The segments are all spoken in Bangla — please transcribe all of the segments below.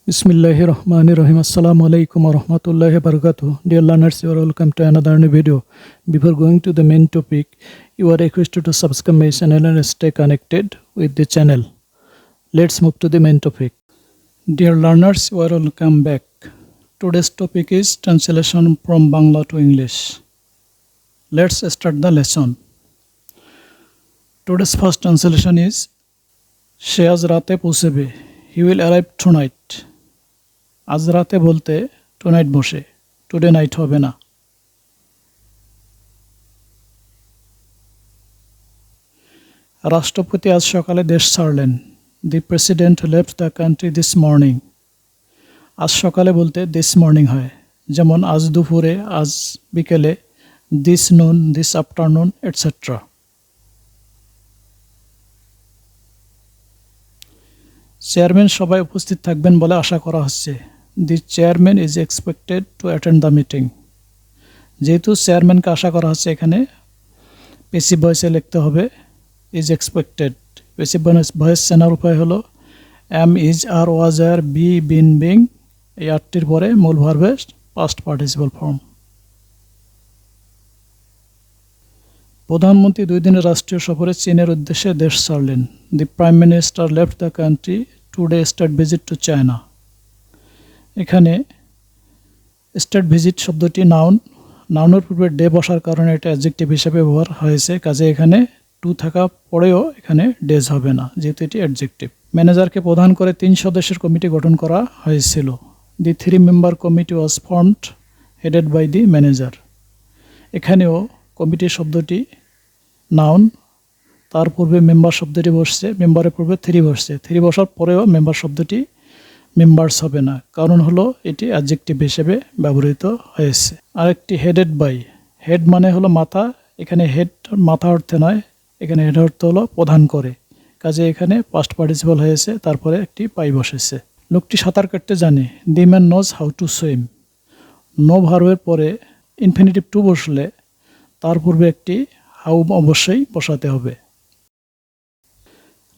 Bismillahirrahmanirrahim. Assalamu alaikum warahmatullahi wabarakatuh. Dear learners, you are welcome to another new video. Before going to the main topic, you are requested to subscribe my channel and stay connected with the channel. Let's move to the main topic. Dear learners, you are welcome back. Today's topic is translation from Bangla to English. Let's start the lesson. Today's first translation is সে আজ রাতে পৌঁছবে. He will arrive tonight. আজ রাতে বলতে টুনাইট বসে, টুডে নাইট হবে না। রাষ্ট্রপতি আজ সকালে দেশ ছাড়লেন। The president left the country this morning. আজ সকালে বলতে দিস মর্নিং হয়, যেমন আজ দুপুরে, আজ বিকেলে, দিস নুন, দিস আফটারনুন এটসেট্রা। চেয়ারম্যান সবাই উপস্থিত থাকবেন বলে আশা করা হচ্ছে। দি chairman is expected to attend the meeting. যেহেতু চেয়ারম্যানকে আশা করা হচ্ছে, এখানে পেসিভ ভয়েসে লিখতে হবে ইজ এক্সপেক্টেড। পেসিভ ভয়েস চেনার উপায় হলো am, is, are, was, are, be, been, being, এই আটটির পরে মূল ভার্বের পাস্ট পার্টিসিপল ফর্ম। প্রধানমন্ত্রী 2 দিনের রাষ্ট্রীয় সফরে চীনের উদ্দেশ্যে দেশ ছাড়লেন। দি prime minister left the country today state visit to China. এখানে স্টেট ভিজিট শব্দটি নাউনের পূর্বে ডে বসার কারণে এটা অ্যাডজেক্টিভ হিসেবে ব্যবহার হয়েছে, কাজে এখানে টু থাকা পরেও এখানে ডেজ হবে না, যেহেতু এটি অ্যাডজেক্টিভ। ম্যানেজারকে প্রধান করে 3 সদস্যের কমিটি গঠন করা হয়েছিল। The 3 member committee was formed headed by the manager. এখানেও কমিটি শব্দটি নাউন, তার পূর্বে মেম্বার শব্দটি বসছে, মেম্বারের পূর্বে 3 বসছে। 3 বসার পরেও মেম্বার শব্দটি মেম্বার্স হবে না, কারণ হলো এটি অ্যাডজেক্টিভ হিসেবে ব্যবহৃত হয়েছে। আরেকটি হেডেড বাই, হেড মানে হলো মাথা, এখানে হেড মাথা অর্থে নয়, এখানে হেড অর্থ হলো প্রধান করে, কাজে এখানে পাস্ট পার্টিসিপল হয়েছে, তারপরে একটি বাই বসেছে। লোকটি সাঁতার কাটতে জানে। The man knows how to swim. Know ভার্বের পরে ইনফিনিটিভ টু বসলে তার পূর্বে একটি হাউ অবশ্যই বসাতে হবে।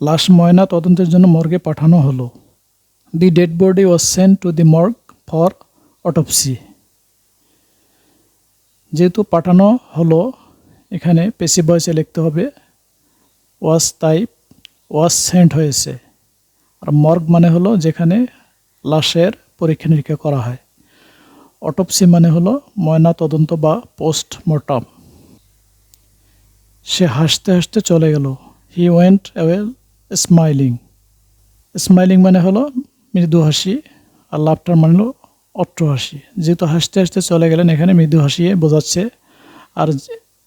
লাশ ময়না তদন্তের জন্য মর্গে পাঠানো হলো। The dead body was sent to the morgue for autopsy. যেহেতু পাঠানো হলো, এখানে পেসিভ ভয়েসে লিখতে হবে ওয়াজ, তাই ওয়াজ সেন্ট হয়েছে। আর মর্গ মানে হলো যেখানে লাশের পরীক্ষা নিরীক্ষা করা হয়। অটোপসি মানে হলো ময়না তদন্ত বা পোস্টমর্টম। সে হাসতে হাসতে চলে গেল। He went away smiling. Smiling মানে হলো মৃদু হাসি, আর লাফটার মানে হলো অট্ট হাসি। যেহেতু হাসতে হাসতে চলে গেলেন, এখানে মৃদু হাসিয়ে বোঝাচ্ছে। আর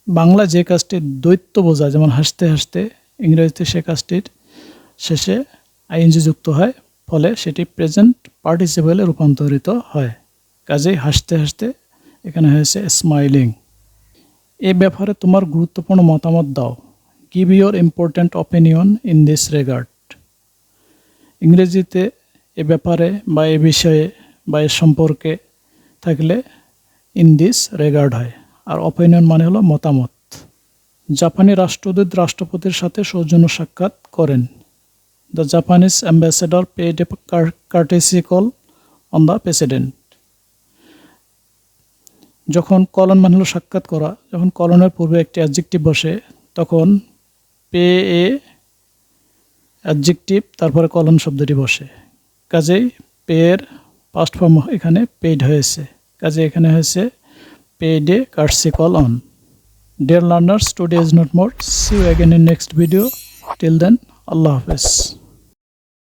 বাংলা যে কাজটি দ্বৈত বোঝায়, যেমন হাসতে হাসতে, ইংরেজিতে সে কাজটির শেষে আইএনজি যুক্ত হয়, ফলে সেটি প্রেজেন্ট পার্টিসিপলে রূপান্তরিত হয়। কাজেই হাসতে হাসতে এখানে হয়েছে স্মাইলিং। এ ব্যাপারে তোমার গুরুত্বপূর্ণ মতামত দাও। Give your important opinion in this regard. ইংরেজিতে এ ব্যাপারে বা এ বিষয়ে বা এ সম্পর্কে থাকলে ইন দিস রেগার্ড হয়, আর অপিনিয়ন মানে হলো মতামত। জাপানি রাষ্ট্রদূত রাষ্ট্রপতির সাথে সৌজন্য সাক্ষাৎ করেন। The Japanese ambassador paid a courtesy call on the president. যখন কলন মানে হলো সাক্ষাৎ করা, যখন কলনের পূর্বে একটি অ্যাডজেক্টিভ বসে, তখন পে এ অ্যাডজেক্টিভ, তারপরে কলন শব্দটি বসে, কাজেই পেয়ের পাস্ট ফর্ম এখানে পেইড হয়েছে, কাজে এখানে হয়েছে paid a courtesy call on. Dear learners, today is not more. See you again in next video. Till then, আল্লাহ হাফেজ।